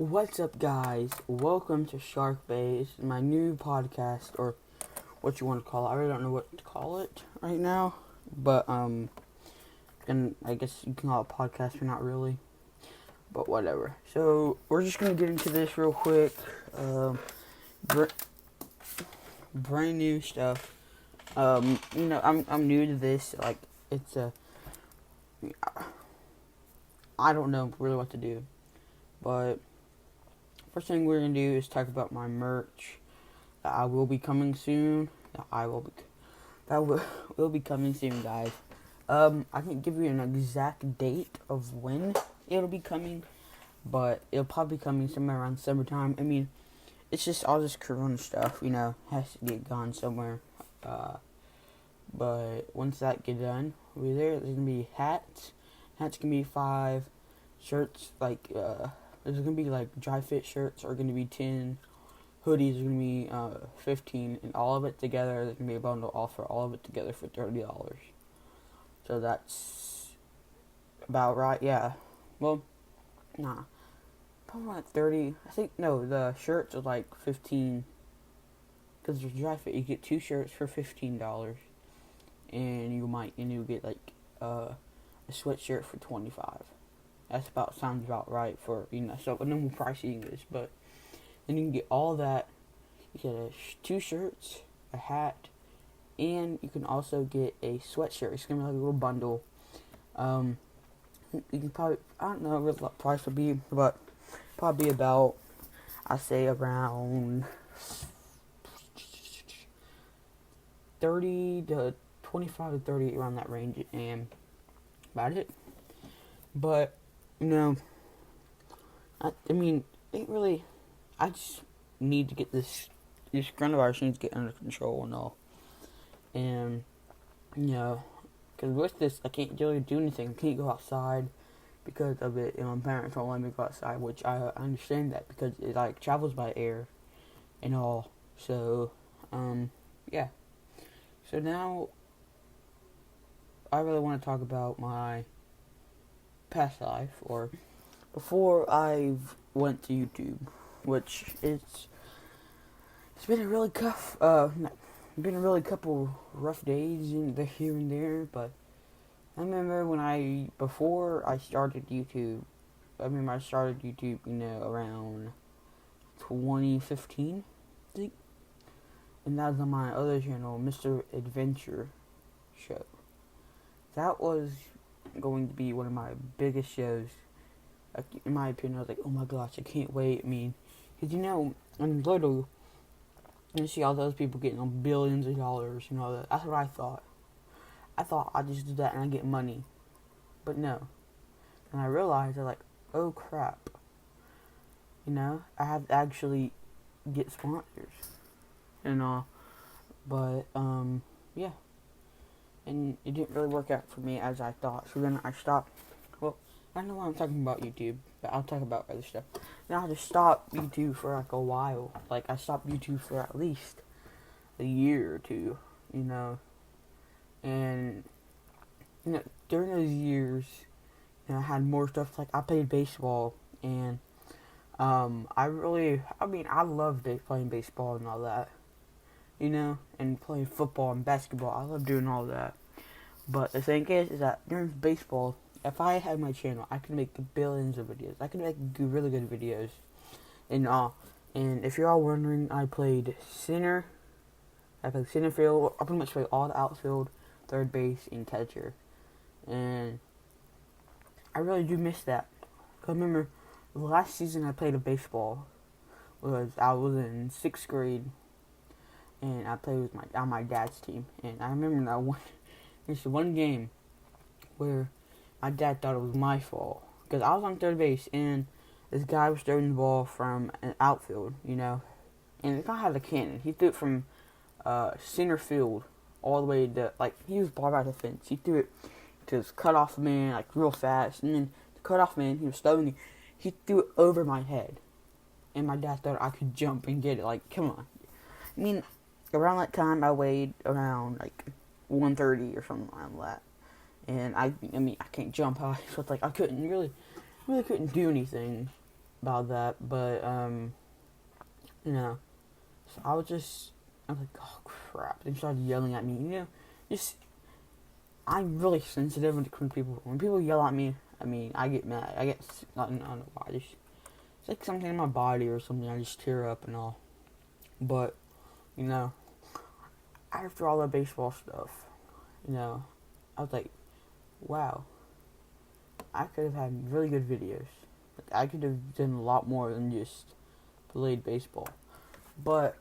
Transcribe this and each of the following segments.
What's up, guys? Welcome to Shark Base, my new podcast, or what you want to call it. I really don't know what to call it right now, but and I guess you can call it a podcast or not really, but whatever. So we're just gonna get into this real quick. Br- Brand new stuff. I'm new to this. Like it's I don't know really what to do, but first thing we're gonna do is talk about my merch that I will be coming soon. That will be coming soon, guys. I can't give you an exact date of when it'll be coming, but it'll probably be coming somewhere around summertime. I mean, it's just all this Corona stuff, has to get gone somewhere. But once that get done, there's gonna be hats. Hats can be 5. Shirts there's gonna be like dry fit shirts are gonna be 10. Hoodies are gonna be 15, and all of it together. There's gonna be a bundle offer, all of it together for $30. So that's about right. Yeah. Well, nah, probably like 30. I think no. The shirts are like 15. Because there's dry fit, you get 2 shirts for $15, and you get like a sweatshirt for 25. Sounds about right for so a normal price English, but then you can get all that. You get 2 shirts, a hat, and you can also get a sweatshirt. It's gonna be like a little bundle. You can probably, I don't know what the price would be, but probably about, I say around 30 to 25 to 30, around that range, and about it. But I mean, ain't really. I just need to get this coronavirus needs to get under control and all. And because with this, I can't really do anything. I can't go outside because of it. My parents won't let me go outside, which I understand that because it like travels by air and all. So, yeah. So now, I really want to talk about my past life, or before I went to YouTube, which it's been a really couple rough days here and there, but I remember before I started YouTube, I started YouTube, around 2015, I think, and that was on my other channel, Mr. Adventure Show. That was going to be one of my biggest shows. Like, in my opinion, I was like, oh my gosh, I can't wait. I mean, because I'm little, you see all those people getting on billions of dollars and all that. That's what I thought. I thought I'd just do that and I'd get money. But no. And I realized, I'm like, oh crap. I have to actually get sponsors and all. But, yeah. And it didn't really work out for me as I thought. So then I stopped. Well, I don't know why I'm talking about YouTube, but I'll talk about other stuff. Now I just stopped YouTube for like a while. Like, I stopped YouTube for at least a year or two, And, during those years, I had more stuff. Like, I played baseball, and I loved playing baseball and all that, and playing football and basketball. I love doing all that. But the thing is that during baseball, if I had my channel, I could make billions of videos. I could make really good videos and all. And if you're all wondering, I played center. I played center field. I pretty much played all the outfield, third base, and catcher. And I really do miss that. Cause I remember the last season I played of baseball I was in 6th grade, and I played on my dad's team. And I remember that there's one game where my dad thought it was my fault because I was on third base and this guy was throwing the ball from an outfield, and the guy had a cannon. He threw it from center field all the way to, like, he was ball by the fence. He threw it to his cutoff man, like, real fast, and then the cutoff man, he was throwing it. He threw it over my head, and my dad thought I could jump and get it. Like, come on. I mean, around that time, I weighed around like 130 or something like that. And I can't jump high, so it's like I couldn't really couldn't do anything. about that, but you know, so I was like, oh crap! They started yelling at me. Just I'm really sensitive when people yell at me. I mean, I get mad. I don't know why. It's like something in my body or something. I just tear up and all. But you know, after all the baseball stuff, I was like, wow, I could have had really good videos. Like, I could have done a lot more than just played baseball. But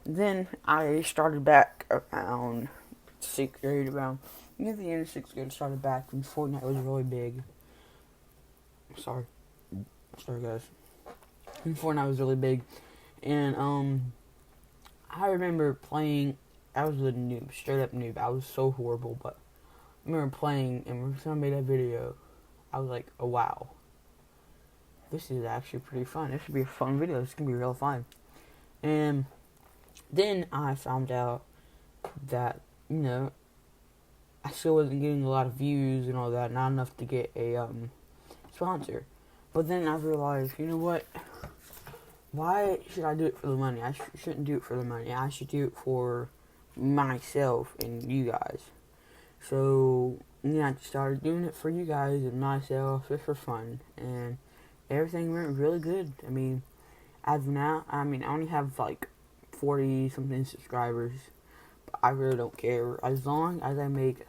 then I started back around sixth grade, around near the end of sixth grade. Started back when Fortnite was really big. Sorry, guys. When Fortnite was really big, and I remember playing. I was a noob, straight up noob. I was so horrible, but I remember playing, and when someone made that video, I was like, oh wow, this is actually pretty fun. This should be a fun video. This can be real fun. And then I found out that, I still wasn't getting a lot of views and all that, not enough to get a sponsor. But then I realized, you know what? Why should I do it for the money? I shouldn't do it for the money. I should do it for myself and you guys. So, I started doing it for you guys and myself, just for fun. And everything went really good. I mean, as of now, I only have like 40 something subscribers. But I really don't care. As long as I make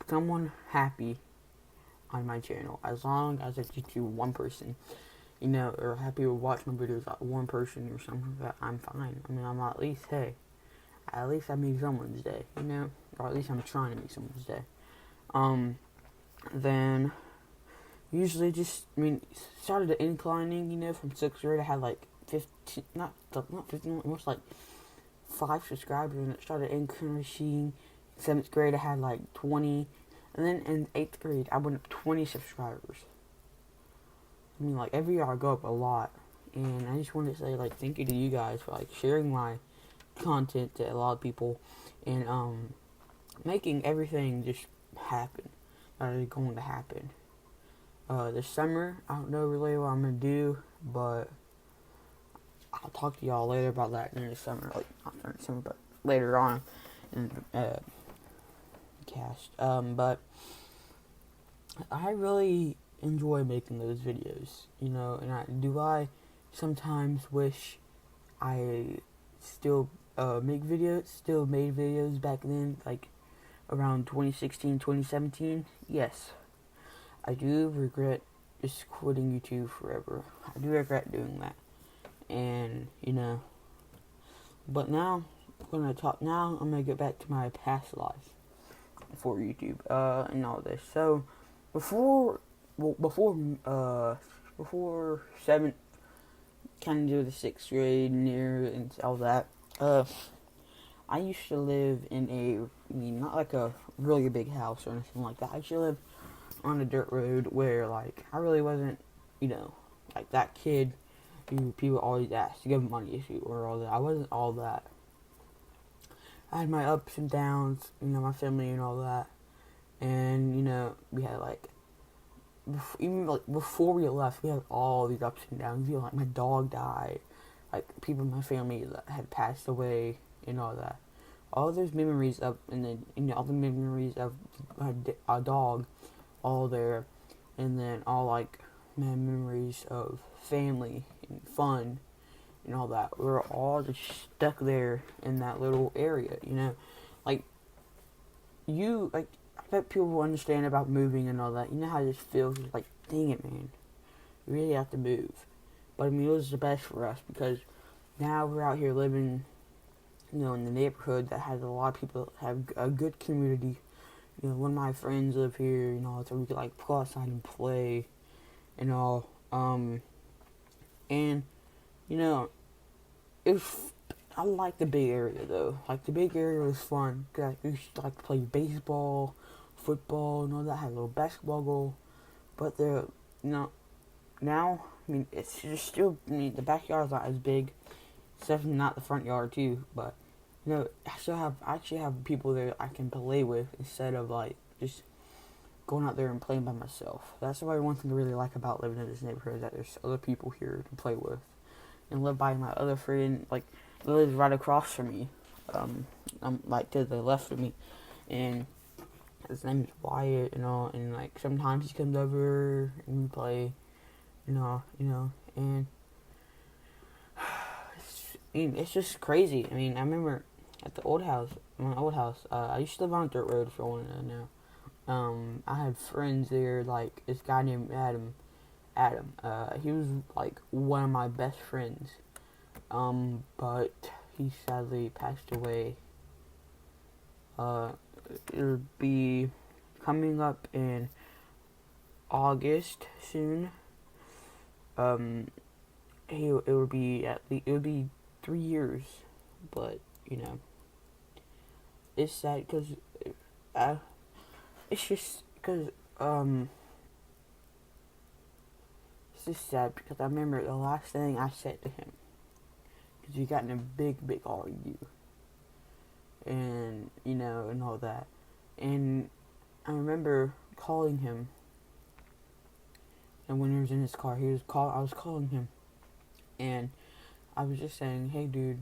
someone happy on my channel. As long as I get you one person, or happy to watch my videos, like one person or something, that I'm fine. I'm at least, hey, at least I made someone's day, or at least I'm trying to make someone's day. Then usually started inclining, from sixth grade. I had like 15, not 15, almost like 5 subscribers, and it started increasing. Seventh grade, I had like 20, and then in eighth grade, I went up 20 subscribers. Like every year I go up a lot, and I just wanted to say like thank you to you guys for like sharing my content to a lot of people, and making everything just happen that is going to happen. This summer, I don't know really what I'm gonna do, but I'll talk to y'all later about that during the summer, like not during the summer, but later on in the cast. But I really enjoy making those videos, and I sometimes wish I still made videos back then, like around 2016, 2017. Yes, I do regret just quitting YouTube forever. I do regret doing that. And, but now, I'm going to get back to my past life for YouTube, and all this. So, before 7th, kind of do the 6th grade near and all that, I used to live in not like a really big house or anything like that. I used to live on a dirt road where, like, I really wasn't, like that kid who people always ask to give money to or all that. I wasn't all that. I had my ups and downs, my family and all that. And, we had, like, even like before we left, we had all these ups and downs. Like my dog died, like people in my family that had passed away, and all that. All those memories of, and then all the memories of a dog, all there, and then all like my memories of family and fun, and all that. We were all just stuck there in that little area, like I bet people will understand about moving and all that. You know how it just feels like, dang it, man. You really have to move. But, it was the best for us because now we're out here living, in the neighborhood that has a lot of people that have a good community. One of my friends live here, so we could, like, go outside and play and all. And, it was, I like the big area, though. Like, the big area was fun because I used to, like, play baseball, football, and all that. Had a little basketball goal, but now, it's just still, the backyard's not as big. It's definitely not the front yard too, but I actually have people there I can play with instead of like just going out there and playing by myself. That's why one thing I really like about living in this neighborhood is that there's other people here to play with, and live by my other friend like lives right across from me. I'm like to the left of me, and his name is Wyatt, and like sometimes he comes over and we play, and it's just crazy. I mean, I remember at my old house, I used to live on a dirt road, if you want to know. I had friends there, like this guy named Adam. He was like one of my best friends. But he sadly passed away. It'll be coming up in August soon. It would be 3 years, but it's sad because it's just because it's just sad because I remember the last thing I said to him, because we got in a big argue, and and all that, and I remember calling him, and when he was in his car, I was calling him, and I was just saying, hey dude,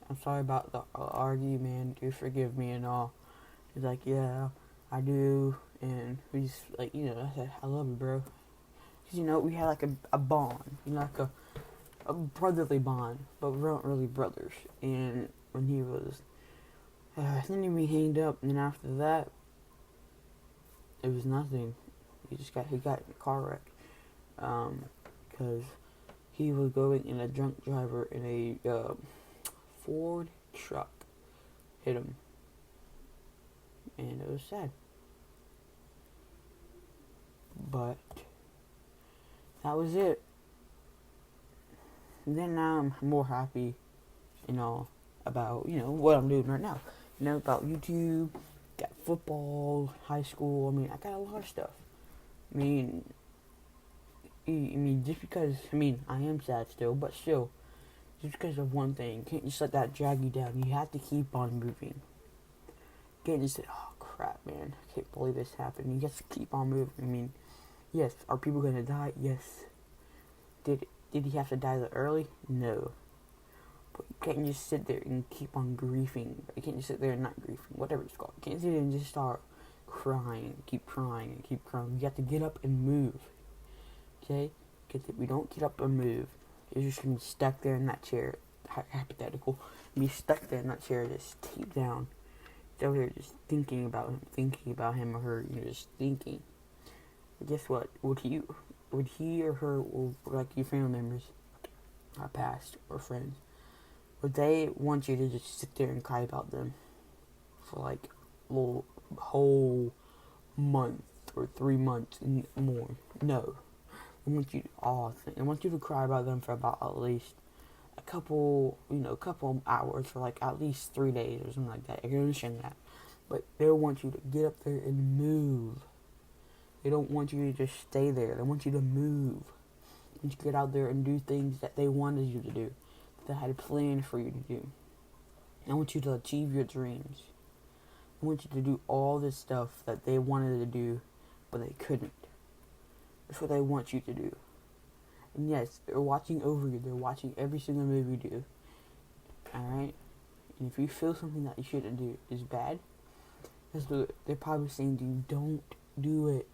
I'm sorry about the argument, do forgive me and all. He's like, yeah, I do, and we just like, I said, I love you, bro, because we had like a bond, like a brotherly bond, but we weren't really brothers. And when he was, then we hanged up, and then after that, it was nothing. He got in a car wreck, because he was going in a drunk driver in a Ford truck, hit him, and it was sad. But that was it. And then now I'm more happy, about, what I'm doing right now. About YouTube, got football, high school. I mean, I got a lot of stuff. I mean, just because, I am sad still, but still, just because of one thing, you can't just let that drag you down. You have to keep on moving. You can't just say, oh crap, man, I can't believe this happened. You just keep on moving. Yes, are people going to die? Yes. Did he have to die early? No. But you can't just sit there and keep on grieving. You can't just sit there and not grieving, whatever it's called. You can't sit there and just start crying, keep crying, and keep crying. You have to get up and move. Okay? Because if we don't get up and move, you're just going to be stuck there in that chair. Hypothetical. Be stuck there in that chair, just deep down. Over there just thinking about him or her, just thinking. But guess what? Would he or her, or like your family members, our past or friends, would they want you to just sit there and cry about them for like a whole month or 3 months and more? No. I want you to cry about them for about at least a couple hours, for like at least 3 days or something like that. I can understand that. But they want you to get up there and move. They don't want you to just stay there. They want you to move. They want you to get out there and do things that they wanted you to do, that they had a plan for you to do. They want you to achieve your dreams. They want you to do all this stuff that they wanted to do, but they couldn't. That's what they want you to do. And yes, they're watching over you. They're watching every single move you do. Alright? And if you feel something that you shouldn't do is bad, they're probably saying to you, don't do it.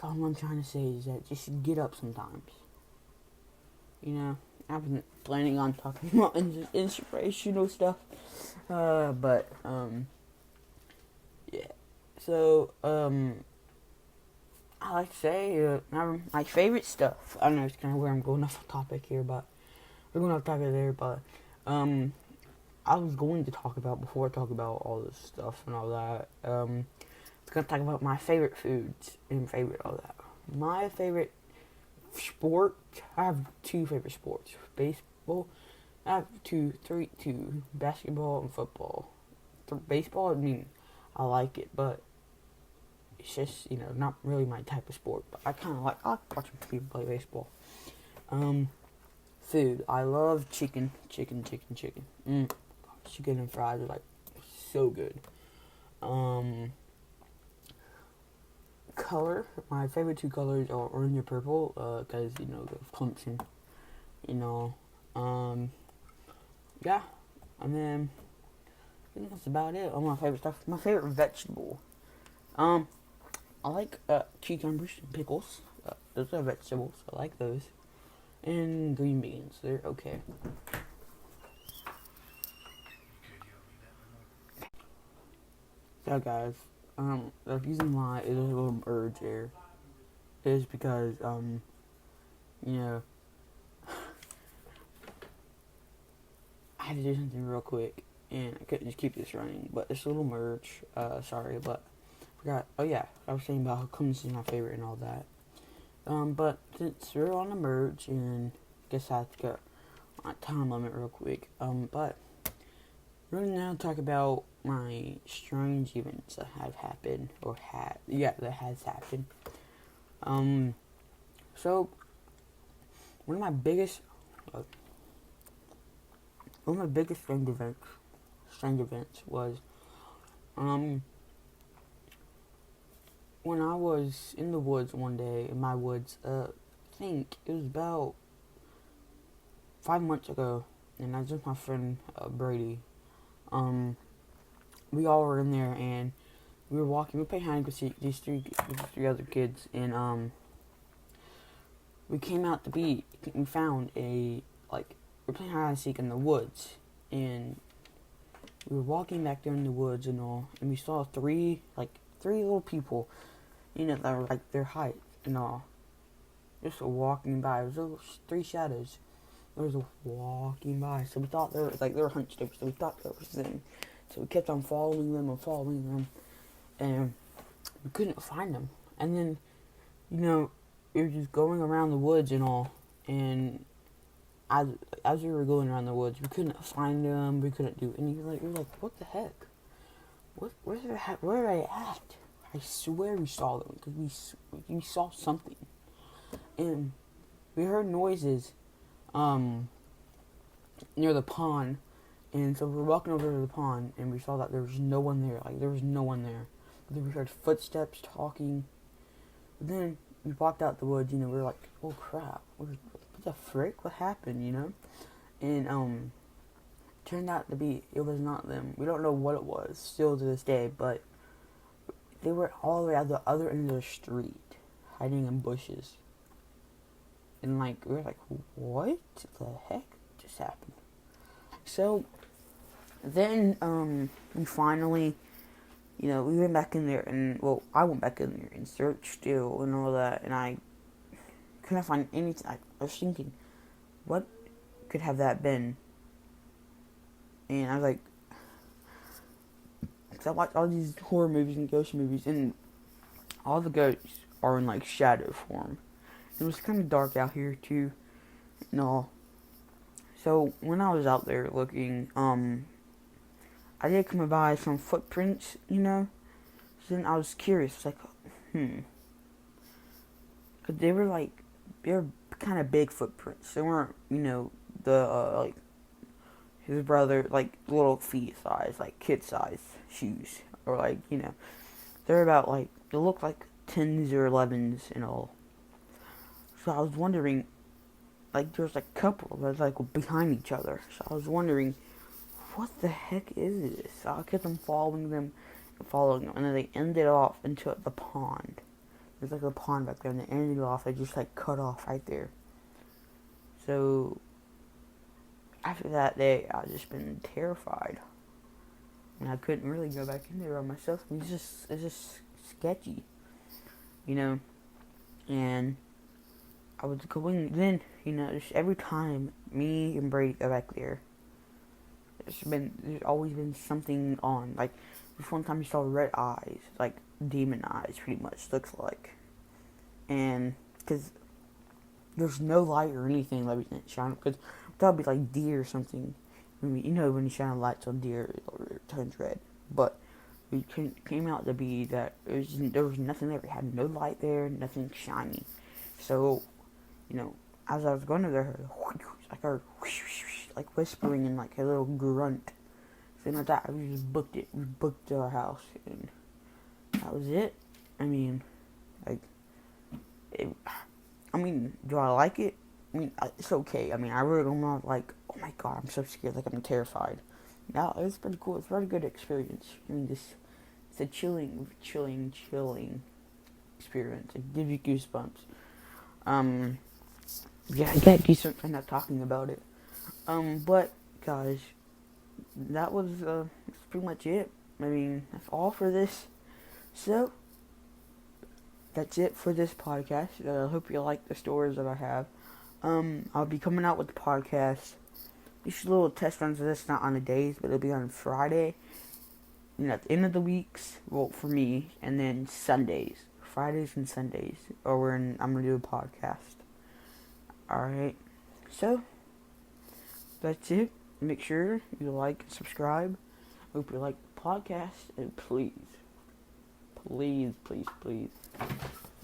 All I'm trying to say is that just get up sometimes. I've been planning on talking about inspirational stuff. But yeah. So, I like to say, my favorite stuff. I don't know, it's kind of where I'm going off topic here, but we're going off topic there, but, I was going to talk about, before I talk about all this stuff and all that, I was going to talk about my favorite foods and favorite all that. My favorite sport, I have two favorite sports. Baseball, I have two, basketball and football. For baseball, I like it, but it's just, not really my type of sport. But I like watching people play baseball. Food, I love chicken. Chicken and fries are like so good. color, my favorite two colors are orange and purple, because, of Clemson, you know, um, yeah, and then, I think that's about it. All my favorite stuff. My favorite vegetable, um, I like, cucumbers and pickles, those are vegetables, I like those, and green beans, they're okay. So guys, the reason why it is a little urge here is because, you know, I had to do something real quick, and I couldn't just keep this running. But this little merge, sorry, but I forgot. Oh yeah, I was saying about how Clemson is my favorite and all that. But since we're on the merge, and I guess I have to go on a time limit real quick. But we're gonna now talk about my strange events that have happened that has happened. Um, so one of my biggest, uh, one of my biggest strange events was, um, when I was in the woods one day, in my woods, I think it was about 5 months ago, and I was with my friend, Brady. Um, we all were in there, and we were walking, we were playing hide and seek, these three other kids, and, we came out to be, we found we're playing hide and seek in the woods, and we were walking back there in the woods and all, and we saw three little people, that were like their height and all, just walking by. It was little three shadows. They was walking by, so we thought they were hunched over, so we thought that was them. So we kept on following them, and we couldn't find them. And then, we were just going around the woods and all, and as we were going around the woods, we couldn't find them. We couldn't do anything. We were like, what the heck? Where are they at? I swear we saw them because we saw something, and we heard noises, near the pond, and so we were walking over to the pond, and we saw that there was no one there. Like there was no one there. But then we heard footsteps talking. But then we walked out the woods. We were like, oh crap! What the frick? What happened? And turned out to be it was not them. We don't know what it was still to this day, but they were all the way at the other end of the street, hiding in bushes. And we were like, what the heck just happened? So then we finally, we went back in there, and I went back in there and searched still and all that, and I couldn't find anything. I was thinking, what could have that been? And I was like, because I watch all these horror movies and ghost movies, and all the ghosts are in shadow form. It was kind of dark out here too, and all. So when I was out there looking, I did come by some footprints, So then I was curious. It's like, cause they were kind of big footprints. They weren't, the his brother, little feet size, kid size shoes, or they're about they look like 10s or 11s and all. So I was wondering, there's a couple that's behind each other. So I was wondering, what the heck is this? So I kept on following them, and then they ended off into the pond. There's a pond back there, and they ended off. They just cut off right there. So after that day, I've just been terrified, and I couldn't really go back in there by myself. It's just sketchy, And I was going then, just every time me and Brady go back there, there's always been something on. This one time you saw red eyes, demon eyes, pretty much looks like, and because there's no light or anything that we can shine, because that would be deer or something. When you shine lights on deer, it turns red. But it came out to be that there was nothing there. It had no light there, nothing shiny. So, as I was going over there, I heard whispering and a little grunt. So like that, we just booked it. We booked our house, and that was it. I mean, Like, do I like it? It's okay. I really am not like, oh my god, I'm so scared, like I'm terrified. No, it's been cool. It's a very good experience. It's a chilling experience. It gives you goosebumps. Yeah, I get decent from not talking about it. But guys, that's pretty much it. That's all for this. So that's it for this podcast. I hope you like the stories that I have. I'll be coming out with the podcast. Just little test runs of this, not on the days, but it'll be on Friday. At the end of the weeks, well, for me, and then Sundays, Fridays and Sundays, I'm gonna do a podcast. All right, so that's it. Make sure you like and subscribe. Hope you like the podcast, and please,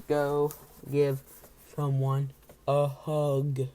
go give someone a hug.